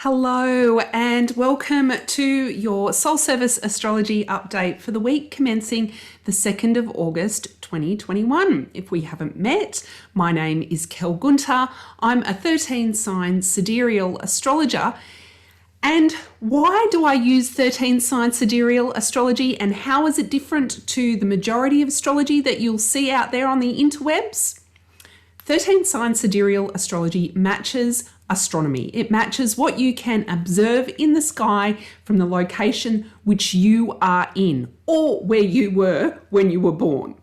Hello and welcome to your Soul Service Astrology Update for the week commencing the 2nd of August 2021. If we haven't met, my name is Kelx. I'm a 13-sign sidereal astrologer. And why do I use 13-sign sidereal astrology, and how is it different to the majority of astrology that you'll see out there on the interwebs? 13-sign sidereal astrology matches astronomy. It matches what you can observe in the sky from the location which you are in, or where you were when you were born.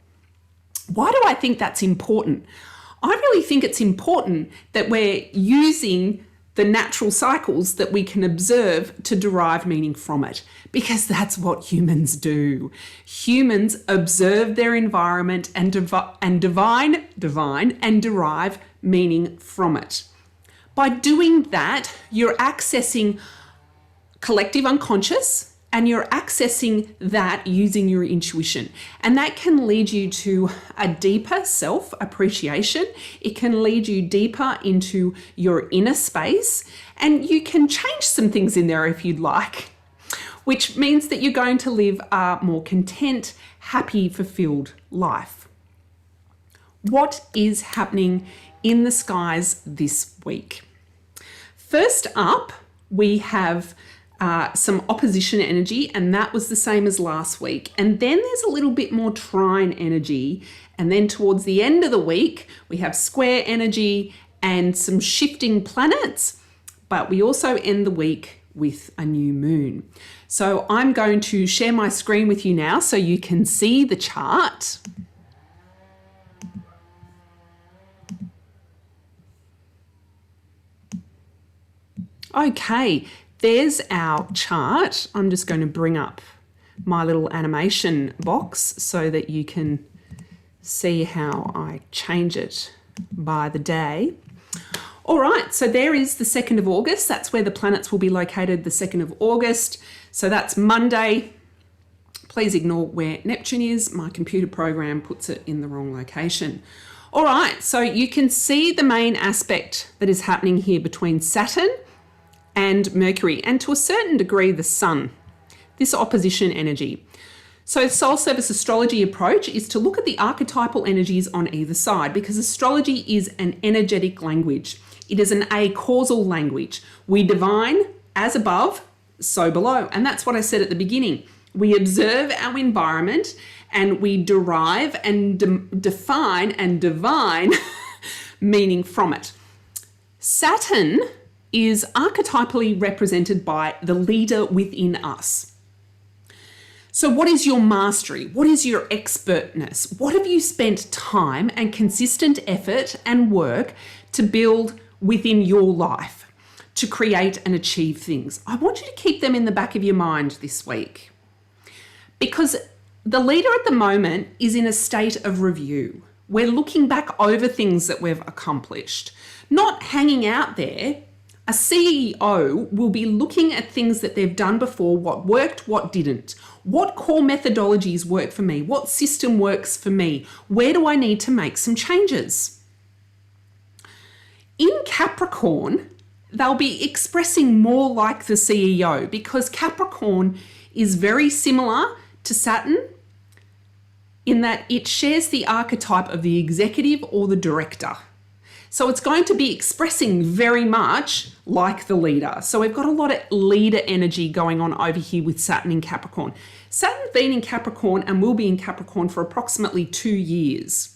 Why do I think that's important? I really think it's important that we're using the natural cycles that we can observe to derive meaning from it, because that's what humans do. Humans observe their environment and derive meaning from it. By doing that, you're accessing collective unconscious, and you're accessing that using your intuition. And that can lead you to a deeper self-appreciation. It can lead you deeper into your inner space, and you can change some things in there if you'd like, which means that you're going to live a more content, happy, fulfilled life. What is happening in the skies this week? First up, we have some opposition energy, and that was the same as last week. And then there's a little bit more trine energy. And then towards the end of the week, we have square energy and some shifting planets. But we also end the week with a new moon. So I'm going to share my screen with you now so you can see the chart. Okay, there's our chart. I'm just going to bring up my little animation box so that you can see how I change it by the day. All right, so there is the 2nd of August. That's where the planets will be located, the 2nd of August. So that's Monday. Please ignore where Neptune is. My computer program puts it in the wrong location. All right, so you can see the main aspect that is happening here between Saturn and Mercury, and to a certain degree the Sun, this opposition energy. So Soul Service Astrology approach is to look at the archetypal energies on either side, because astrology is an energetic language. It is an acausal language. We divine as above, so below. And that's what I said at the beginning. We observe our environment and we derive and define and divine meaning from it. Saturn is archetypally represented by the leader within us. So what is your mastery? What is your expertness? What have you spent time and consistent effort and work to build within your life, to create and achieve things? I want you to keep them in the back of your mind this week, because the leader at the moment is in a state of review. We're looking back over things that we've accomplished, not hanging out there. A CEO will be looking at things that they've done before, what worked, what didn't, what core methodologies work for me, what system works for me, where do I need to make some changes? In Capricorn, they'll be expressing more like the CEO, because Capricorn is very similar to Saturn in that it shares the archetype of the executive or the director. So it's going to be expressing very much like the leader. So we've got a lot of leader energy going on over here with Saturn in Capricorn. Saturn's been in Capricorn and will be in Capricorn for approximately 2 years.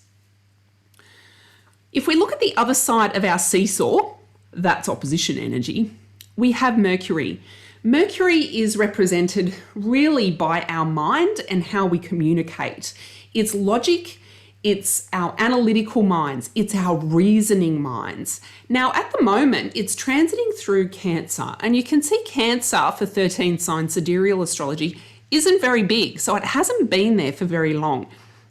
If we look at the other side of our seesaw, that's opposition energy, we have Mercury. Mercury is represented really by our mind and how we communicate. It's logic. It's our analytical minds. It's our reasoning minds. Now, at the moment, it's transiting through Cancer, and you can see Cancer for 13-sign sidereal astrology isn't very big, so it hasn't been there for very long.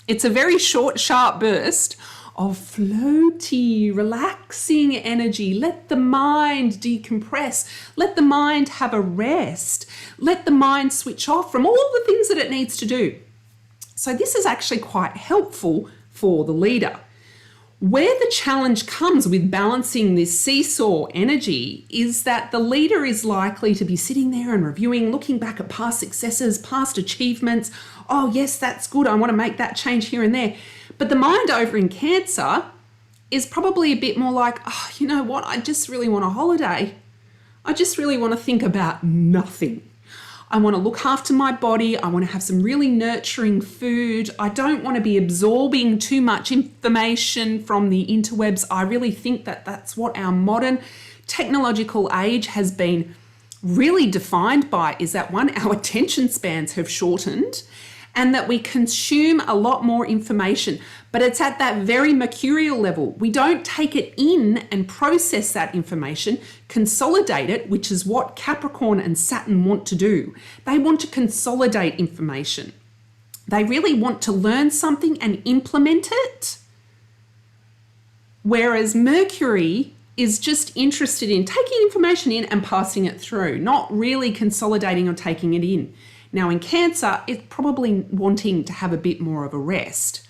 It's a very short, sharp burst of floaty, relaxing energy. Let the mind decompress. Let the mind have a rest. Let the mind switch off from all the things that it needs to do. So this is actually quite helpful for the leader. Where the challenge comes with balancing this seesaw energy is that the leader is likely to be sitting there and reviewing, looking back at past successes, past achievements. Oh, yes, that's good. I want to make that change here and there. But the mind over in Cancer is probably a bit more like, oh, you know what? I just really want a holiday. I just really want to think about nothing. I want to look after my body. I want to have some really nurturing food. I don't want to be absorbing too much information from the interwebs. I really think that that's what our modern technological age has been really defined by, is that one, our attention spans have shortened and that we consume a lot more information, but it's at that very mercurial level. We don't take it in and process that information, consolidate it, which is what Capricorn and Saturn want to do. They want to consolidate information. They really want to learn something and implement it. Whereas Mercury is just interested in taking information in and passing it through, not really consolidating or taking it in. Now in Cancer, it's probably wanting to have a bit more of a rest.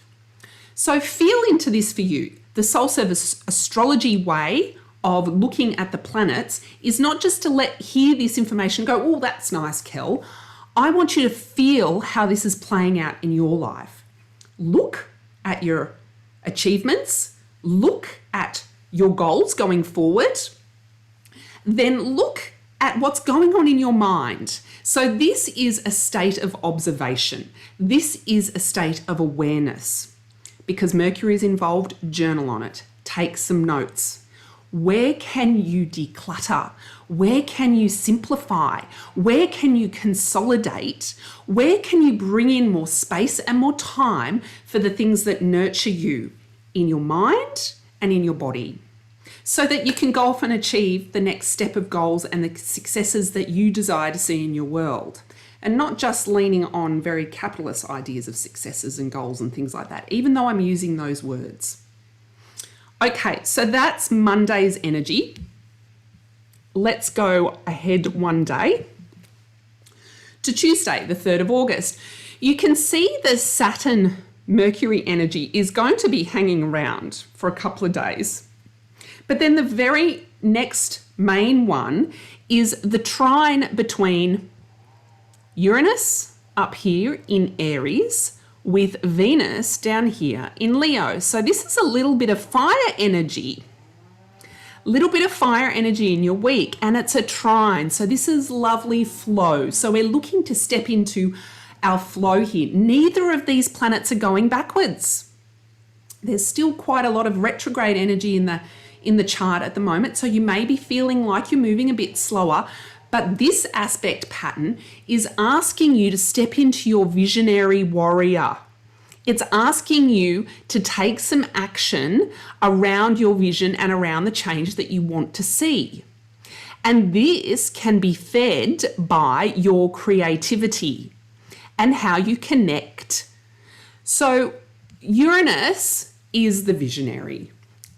So feel into this for you. The soul service astrology way of looking at the planets is not just to hear this information and go, oh, that's nice, Kel. I want you to feel how this is playing out in your life. Look at your achievements, look at your goals going forward, then look at what's going on in your mind. So this is a state of observation. This is a state of awareness. Because Mercury is involved, journal on it. Take some notes. Where can you declutter? Where can you simplify? Where can you consolidate? Where can you bring in more space and more time for the things that nurture you in your mind and in your body, so that you can go off and achieve the next step of goals and the successes that you desire to see in your world, and not just leaning on very capitalist ideas of successes and goals and things like that, even though I'm using those words. Okay, so that's Monday's energy. Let's go ahead one day to Tuesday, the 3rd of August. You can see the Saturn Mercury energy is going to be hanging around for a couple of days. But then the very next main one is the trine between Uranus up here in Aries with Venus down here in Leo. So this is a little bit of fire energy. Little bit of fire energy in your week, and it's a trine. So this is lovely flow. So we're looking to step into our flow here. Neither of these planets are going backwards. There's still quite a lot of retrograde energy in the chart at the moment, so you may be feeling like you're moving a bit slower, but this aspect pattern is asking you to step into your visionary warrior. It's asking you to take some action around your vision and around the change that you want to see. And this can be fed by your creativity and how you connect. So Uranus is the visionary.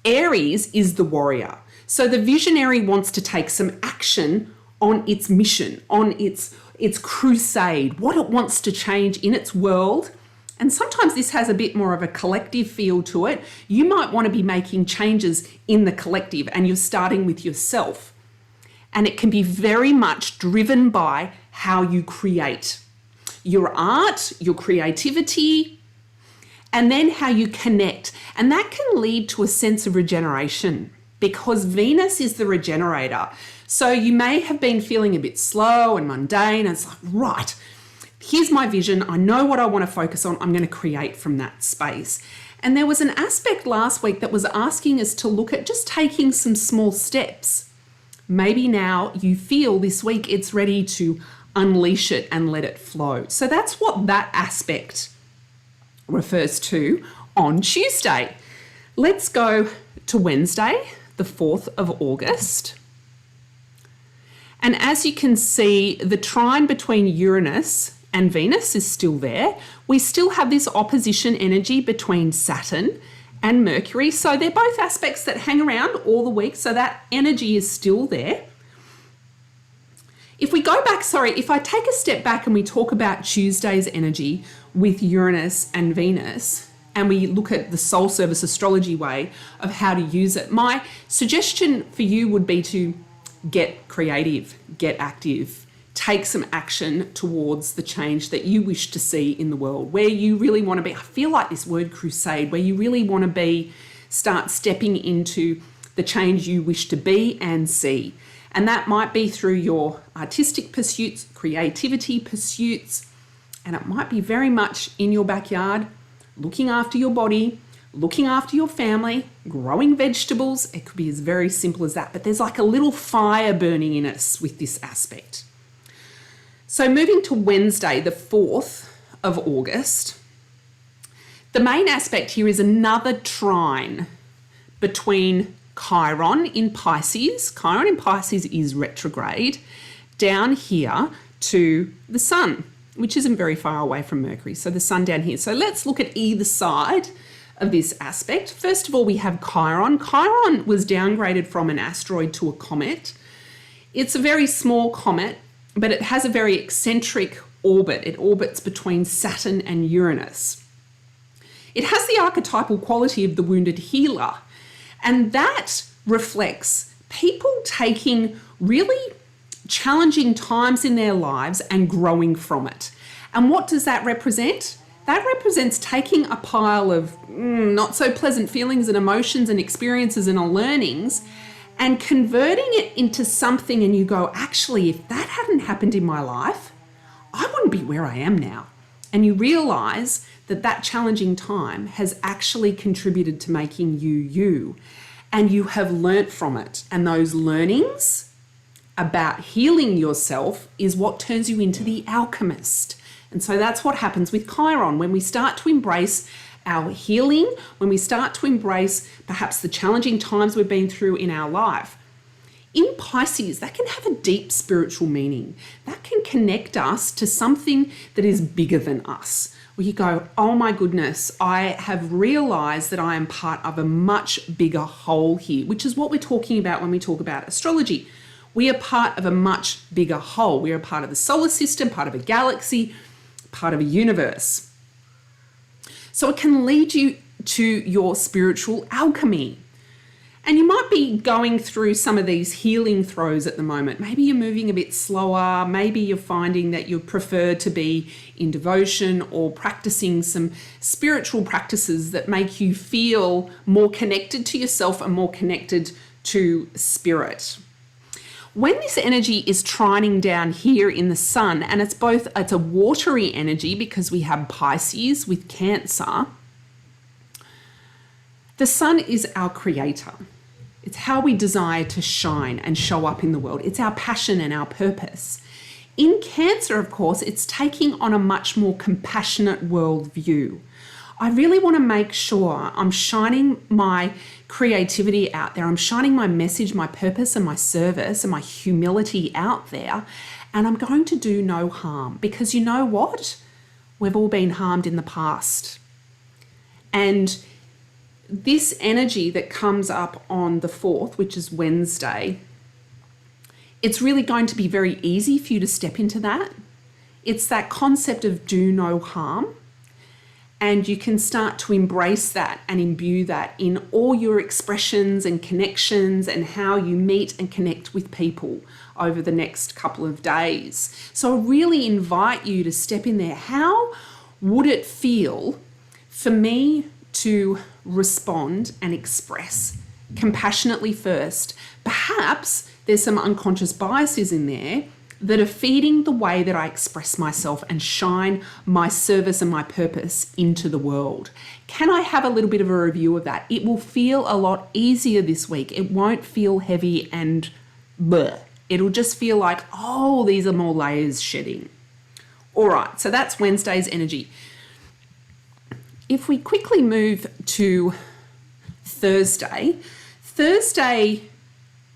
Aries is the warrior. So the visionary wants to take some action on its mission, on its crusade, what it wants to change in its world. And sometimes this has a bit more of a collective feel to it. You might want to be making changes in the collective, and you're starting with yourself. And it can be very much driven by how you create your art, your creativity, and then how you connect. And that can lead to a sense of regeneration, because Venus is the regenerator. So you may have been feeling a bit slow and mundane, and it's like, right, here's my vision. I know what I want to focus on. I'm going to create from that space. And there was an aspect last week that was asking us to look at just taking some small steps. Maybe now you feel this week it's ready to unleash it and let it flow. So that's what that aspect refers to on Tuesday. Let's go to Wednesday, the 4th of August. And as you can see, the trine between Uranus and Venus is still there. We still have this opposition energy between Saturn and Mercury. So they're both aspects that hang around all the week. So that energy is still there. If we go back, if I take a step back and we talk about Tuesday's energy with Uranus and Venus, and we look at the soul service astrology way of how to use it. My suggestion for you would be to get creative, get active, take some action towards the change that you wish to see in the world, where you really want to be. I feel like this word crusade, where you really want to be, start stepping into the change you wish to be and see. And that might be through your artistic pursuits, creativity pursuits, and it might be very much in your backyard, looking after your body, looking after your family, growing vegetables. It could be as very simple as that, but there's like a little fire burning in us with this aspect. So moving to Wednesday, the 4th of August, the main aspect here is another trine between Chiron in Pisces. Chiron in Pisces is retrograde down here to the sun, which isn't very far away from Mercury. So the sun down here. So let's look at either side of this aspect. First of all, we have Chiron. Chiron was downgraded from an asteroid to a comet. It's a very small comet, but it has a very eccentric orbit. It orbits between Saturn and Uranus. It has the archetypal quality of the wounded healer, and that reflects people taking really challenging times in their lives and growing from it. And what does that represent? That represents taking a pile of not so pleasant feelings and emotions and experiences and learnings and converting it into something, and you go, actually, if that hadn't happened in my life, I wouldn't be where I am now. And you realize that that challenging time has actually contributed to making you you, and you have learnt from it. And those learnings about healing yourself is what turns you into the alchemist. And so that's what happens with Chiron. When we start to embrace our healing, when we start to embrace perhaps the challenging times we've been through in our life, in Pisces, that can have a deep spiritual meaning. That can connect us to something that is bigger than us. Where you go, oh my goodness, I have realized that I am part of a much bigger whole here, which is what we're talking about when we talk about astrology. We are part of a much bigger whole. We are part of the solar system, part of a galaxy, part of a universe. So it can lead you to your spiritual alchemy. And you might be going through some of these healing throes at the moment. Maybe you're moving a bit slower. Maybe you're finding that you prefer to be in devotion or practicing some spiritual practices that make you feel more connected to yourself and more connected to spirit. When this energy is trining down here in the sun, and it's a watery energy because we have Pisces with Cancer, the sun is our creator. It's how we desire to shine and show up in the world. It's our passion and our purpose. In Cancer, of course, it's taking on a much more compassionate worldview. I really want to make sure I'm shining my creativity out there. I'm shining my message, my purpose and my service and my humility out there. And I'm going to do no harm, because you know what? We've all been harmed in the past. And this energy that comes up on the 4th, which is Wednesday, it's really going to be very easy for you to step into that. It's that concept of do no harm. And you can start to embrace that and imbue that in all your expressions and connections and how you meet and connect with people over the next couple of days. So I really invite you to step in there. How would it feel for me to respond and express compassionately first? Perhaps there's some unconscious biases in there that are feeding the way that I express myself and shine my service and my purpose into the world. Can I have a little bit of a review of that? It will feel a lot easier this week. It won't feel heavy and bleh. It'll just feel like, oh, these are more layers shedding. All right, so that's Wednesday's energy. If we quickly move to Thursday,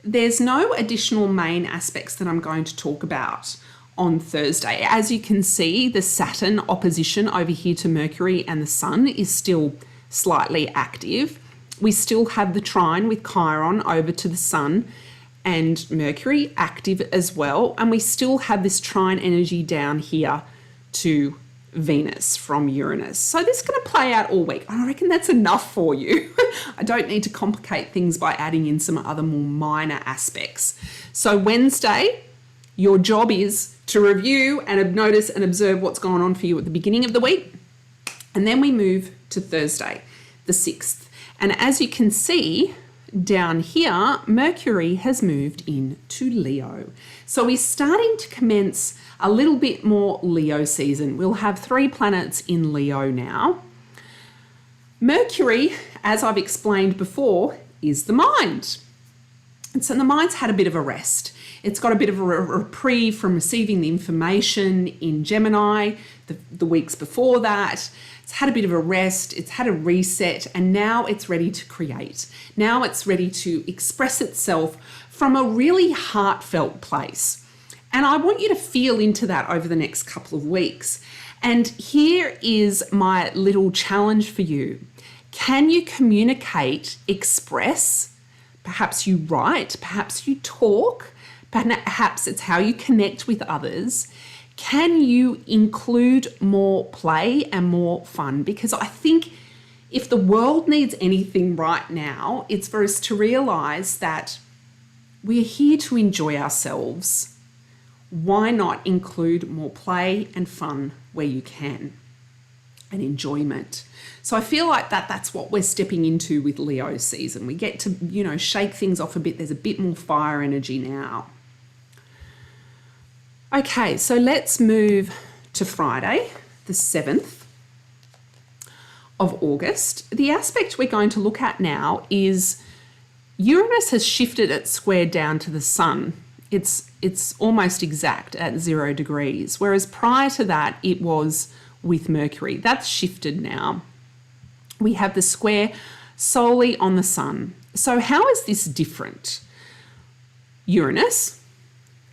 there's no additional main aspects that I'm going to talk about on Thursday. As you can see, the Saturn opposition over here to Mercury and the Sun is still slightly active. We still have the trine with Chiron over to the Sun and Mercury active as well. And we still have this trine energy down here to Venus from Uranus. So this is going to play out all week. I reckon that's enough for you. I don't need to complicate things by adding in some other more minor aspects. So Wednesday, your job is to review and notice and observe what's going on for you at the beginning of the week. And then we move to Thursday, the 6th. And as you can see down here, Mercury has moved into Leo. So we're starting to commence a little bit more Leo season. We'll have 3 planets in Leo now. Mercury, as I've explained before, is the mind. And so the mind's had a bit of a rest. It's got a bit of a reprieve from receiving the information in Gemini the weeks before that. It's had a bit of a rest, it's had a reset, and now it's ready to create. Now it's ready to express itself from a really heartfelt place. And I want you to feel into that over the next couple of weeks. And here is my little challenge for you. Can you communicate, express? Perhaps you write, perhaps you talk, perhaps it's how you connect with others. Can you include more play and more fun? Because I think if the world needs anything right now, it's for us to realize that we're here to enjoy ourselves. Why not include more play and fun where you can, and enjoyment? So I feel like that's what we're stepping into with Leo season. We get to, shake things off a bit. There's a bit more fire energy now. Okay, so let's move to Friday, the 7th of August. The aspect we're going to look at now is Uranus has shifted its square down to the sun. It's almost exact at 0 degrees, whereas prior to that it was with Mercury. That's shifted now. We have the square solely on the sun. So how is this different? Uranus,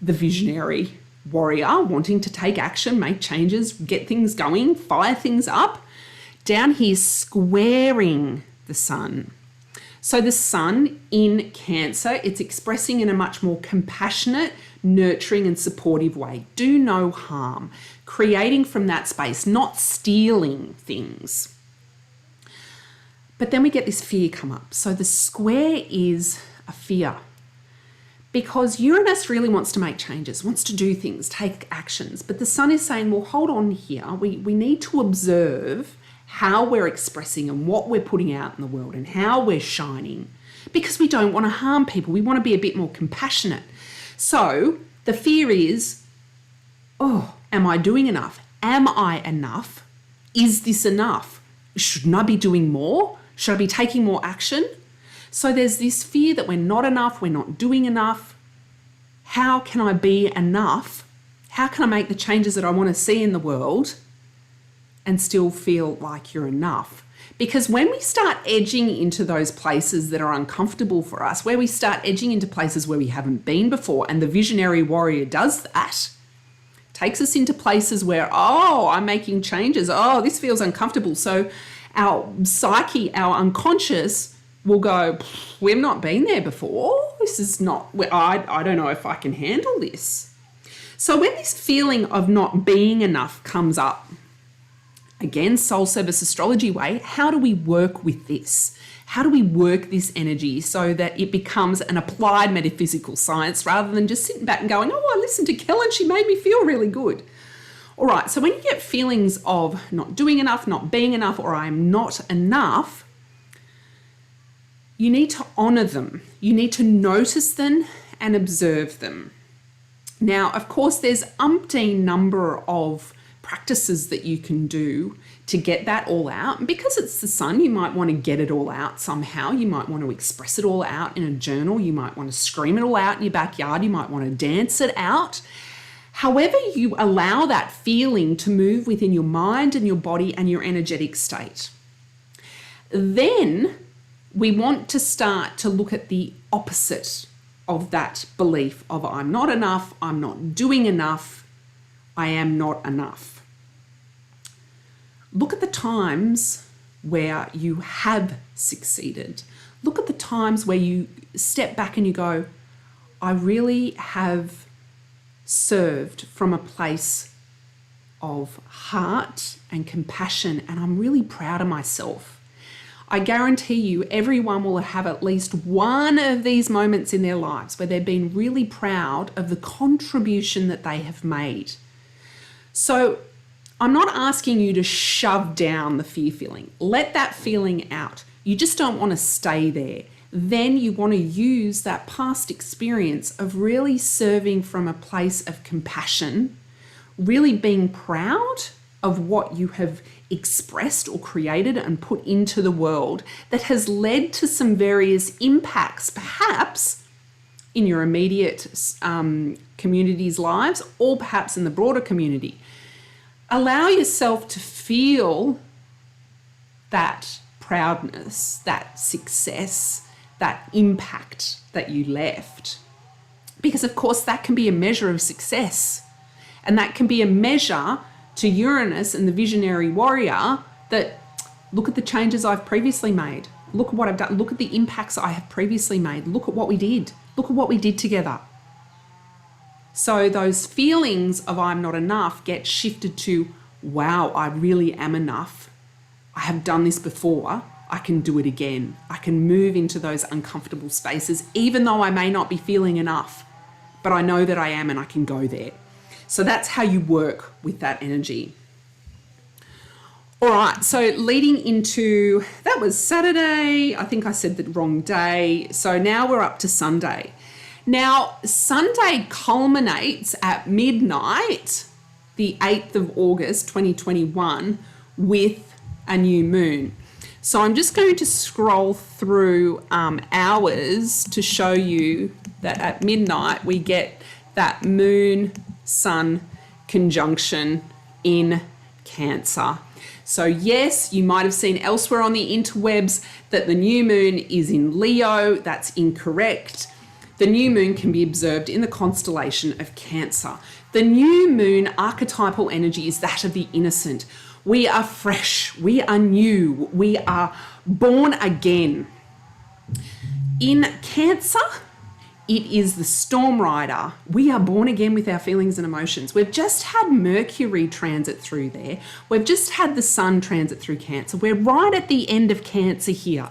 the visionary warrior, wanting to take action, make changes, get things going, fire things up. Down here, squaring the sun. So the sun in Cancer, it's expressing in a much more compassionate, nurturing and supportive way. Do no harm. Creating from that space, not stealing things. But then we get this fear come up. So the square is a fear. Because Uranus really wants to make changes, wants to do things, take actions. But the sun is saying, well, hold on here. We need to observe how we're expressing and what we're putting out in the world and how we're shining, because we don't want to harm people. We want to be a bit more compassionate. So the fear is, am I doing enough? Am I enough? Is this enough? Shouldn't I be doing more? Should I be taking more action? So there's this fear that we're not enough, we're not doing enough. How can I be enough? How can I make the changes that I want to see in the world and still feel like you're enough? Because when we start edging into those places that are uncomfortable for us, where we start edging into places where we haven't been before, and the visionary warrior does that, takes us into places where, I'm making changes. This feels uncomfortable. So our psyche, our unconscious will go, we've not been there before. This is not, I don't know if I can handle this. So when this feeling of not being enough comes up, again, soul service astrology way, how do we work with this? How do we work this energy so that it becomes an applied metaphysical science rather than just sitting back and going, I listened to Kelx and she made me feel really good. All right, so when you get feelings of not doing enough, not being enough, or I'm not enough, you need to honor them. You need to notice them and observe them. Now, of course, there's umpteen number of practices that you can do to get that all out. And because it's the sun, you might want to get it all out somehow. You might want to express it all out in a journal. You might want to scream it all out in your backyard. You might want to dance it out. However you allow that feeling to move within your mind and your body and your energetic state. Then we want to start to look at the opposite of that belief of I'm not enough, I'm not doing enough, I am not enough. Look at the times where you have succeeded. Look at the times where you step back and you go, I really have served from a place of heart and compassion, and I'm really proud of myself. I guarantee you everyone will have at least one of these moments in their lives where they've been really proud of the contribution that they have made. So I'm not asking you to shove down the fear feeling. Let that feeling out. You just don't want to stay there. Then you want to use that past experience of really serving from a place of compassion, really being proud of what you have expressed or created and put into the world that has led to some various impacts, perhaps in your immediate community's lives or perhaps in the broader community. Allow yourself to feel that proudness, that success, that impact that you left. Because of course that can be a measure of success, and that can be a measure to Uranus and the visionary warrior that look at the changes I've previously made. Look at what I've done. Look at the impacts I have previously made. Look at what we did. Look at what we did together. So those feelings of I'm not enough get shifted to, wow, I really am enough. I have done this before. I can do it again. I can move into those uncomfortable spaces, even though I may not be feeling enough, but I know that I am and I can go there. So that's how you work with that energy. All right, so leading into, that was Saturday. I think I said the wrong day. So now we're up to Sunday. Now, Sunday culminates at midnight, the 8th of August, 2021, with a new moon. So I'm just going to scroll through hours to show you that at midnight we get that moon-sun conjunction in Cancer. So yes, you might have seen elsewhere on the interwebs that the new moon is in Leo. That's incorrect. The new moon can be observed in the constellation of Cancer. The new moon archetypal energy is that of the innocent. We are fresh, we are new, we are born again. In Cancer, it is the storm rider. We are born again with our feelings and emotions. We've just had Mercury transit through there. We've just had the sun transit through Cancer. We're right at the end of Cancer here.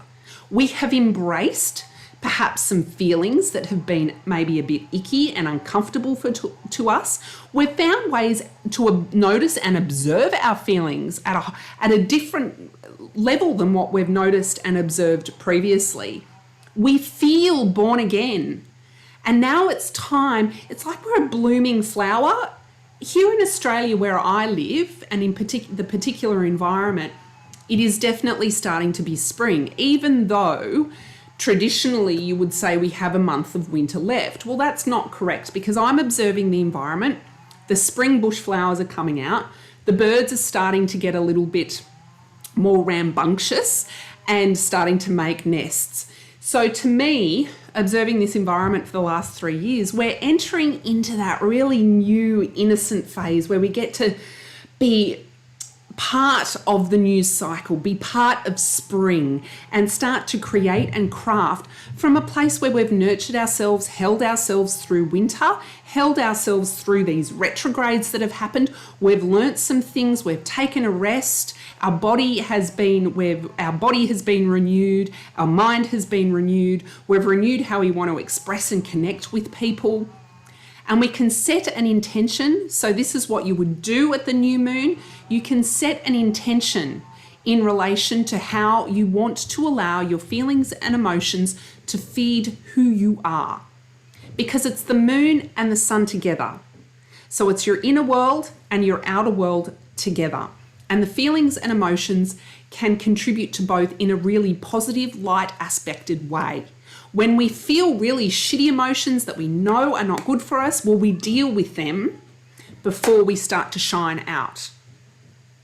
We have embraced perhaps some feelings that have been maybe a bit icky and uncomfortable to us. We've found ways to notice and observe our feelings at a different level than what we've noticed and observed previously. We feel born again. And now it's time, it's like we're a blooming flower. Here in Australia where I live, and in the particular environment, it is definitely starting to be spring, even though traditionally you would say we have a month of winter left. Well, that's not correct because I'm observing the environment. The spring bush flowers are coming out. The birds are starting to get a little bit more rambunctious and starting to make nests. So to me, observing this environment for the last 3 years, we're entering into that really new innocent phase where we get to be part of the news cycle, be part of spring, and start to create and craft from a place where we've nurtured ourselves, held ourselves through winter, held ourselves through these retrogrades that have happened. We've learnt some things, we've taken a rest, our body has been renewed, our mind has been renewed, we've renewed how we want to express and connect with people. And we can set an intention. So this is what you would do at the new moon. You can set an intention in relation to how you want to allow your feelings and emotions to feed who you are. Because it's the moon and the sun together. So it's your inner world and your outer world together. And the feelings and emotions can contribute to both in a really positive, light aspected way. When we feel really shitty emotions that we know are not good for us, well, we deal with them before we start to shine out.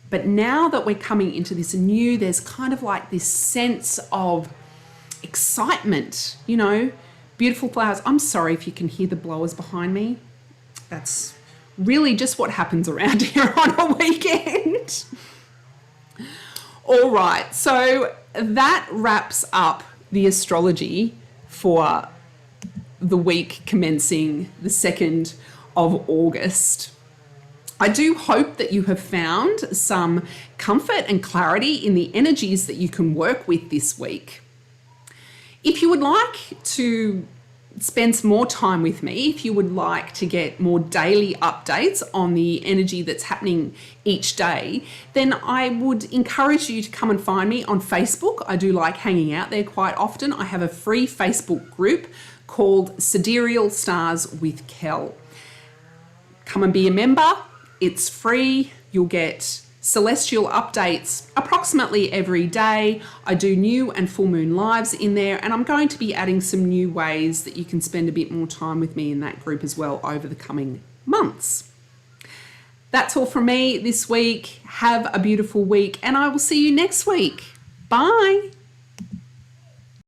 But now that we're coming into this new, there's kind of like this sense of excitement, you know, beautiful flowers. I'm sorry if you can hear the blowers behind me. That's really just what happens around here on a weekend. All right, so that wraps up the astrology for the week commencing the 2nd of August. I do hope that you have found some comfort and clarity in the energies that you can work with this week. If you would like to spend some more time with me, if you would like to get more daily updates on the energy that's happening each day, then I would encourage you to come and find me on Facebook. I do like hanging out there quite often. I have a free Facebook group called Sidereal Stars with Kel. Come and be a member. It's free. You'll get celestial updates approximately every day. I do new and full moon lives in there, and I'm going to be adding some new ways that you can spend a bit more time with me in that group as well over the coming months. That's all from me this week. Have a beautiful week, and I will see you next week. Bye.